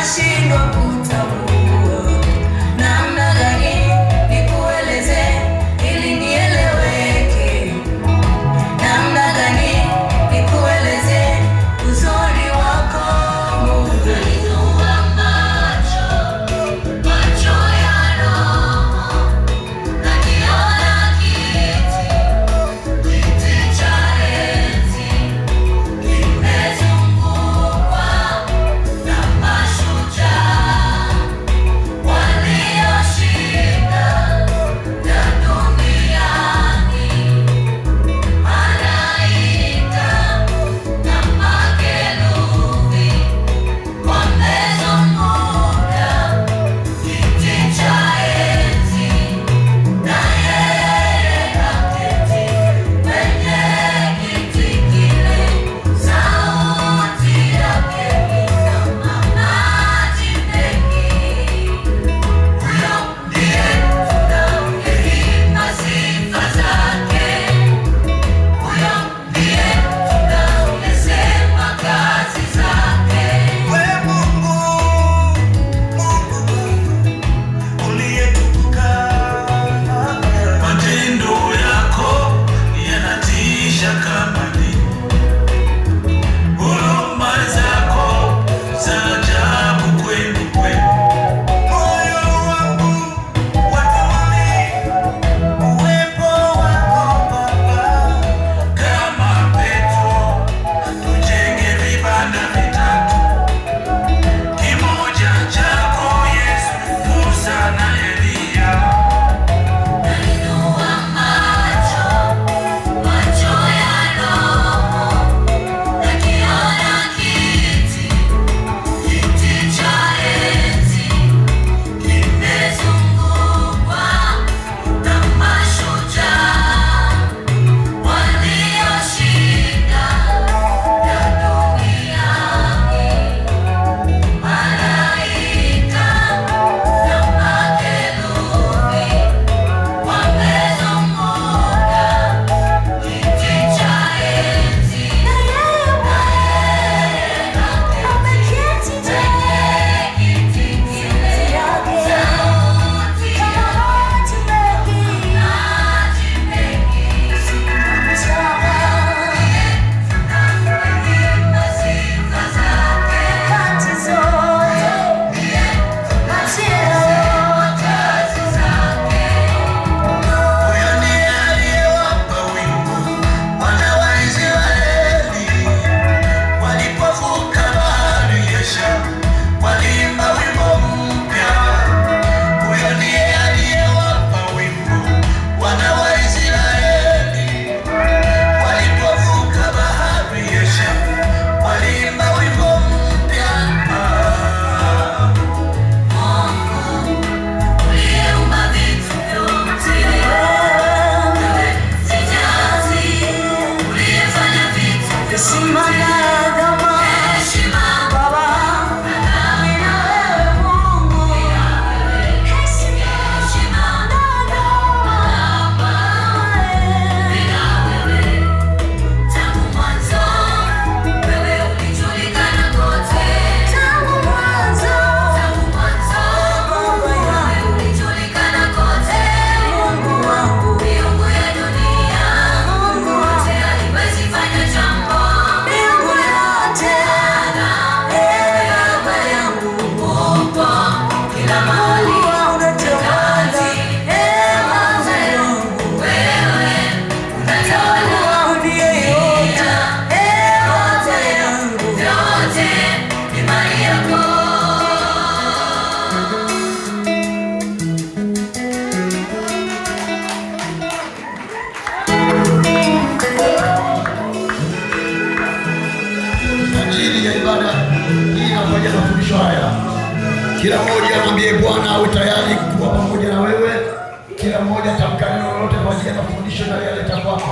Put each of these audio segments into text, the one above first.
nashindwa kutambua namna gani nikueleze ili nieleweke, namna gani nikueleze uzuri wako Mungu. Inua macho ya roho nakiona kiti cha enzi kimezungukwa na mashujaa walioshinda ya duniani, malaika na makerubi wamezunguka kiti cha enzi, na yeye aketi kwenye kiti kile, sauti yake ni kama maji mengi. Huyo ndiye tunayeimba sifa zake, huyo ndiye tunayesema kazi zake. Wewe Mungu, Mungu uliyetukuka, matendo yako yanatisha kama nini, huruma zako za ajabu kweli kweli. Moyo wangu watamani uwepo wako Baba. Kama Petro tujenge vibanda vitatu, kimoja chako Yesu, Musa na Elia. Inua macho ya roho nakiona kiti cha enzi kimezungukwa na mashujaa walioshinda ya duniani, malaika na makerubi wamezunguka kiti cha enzi, na yeye ameketi kwenye kiti kile, sauti yake maji mengi. Tunaimba sifa zake kati zote, tunasema kazi zake. Huyo ndiye aliyewapa wimbo wana wa Israeli walipovuka bahari ya Shamu, waliimba wimbo mpya. Huyo ndiye aliyewapa wimbo wana wa Israeli walipovuka bahari ya Shamu, waliimba wimbo mpya. Uliyeumba vitu vyote, wewe sijazi, uliyefanya vitu visimame kama heshima Baba, na wewe Mungu, heshima na adama, bila wewe tangu mwanzo, wewe ulijulikana kote, tangu mwanzo, wewe ulijulikana kote, Mungu wangu, miungu ya dunia, Mungu wote haliwezi fanya jambo, miungu yote Baba yangu upo kila mahali, unatawala, Baba yangu wewe unatawala, ndiye yote, Baba yangu yote ni mali yako. Ajili ya ibada hii pamoja na mafundisho haya, kila mmoja amwambie Bwana awe tayari kuwa pamoja na wewe. Kila mmoja tamka neno lolote kwa ajili ya mafundisho na yale yatafuata.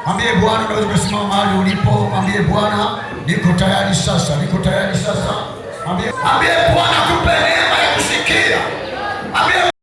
Mwambie Bwana, unaweza kusimama mahali ulipo, mwambie Bwana, niko tayari sasa, niko tayari sasa. Mwambie Bwana akupe neema ya kusikia. Mwambie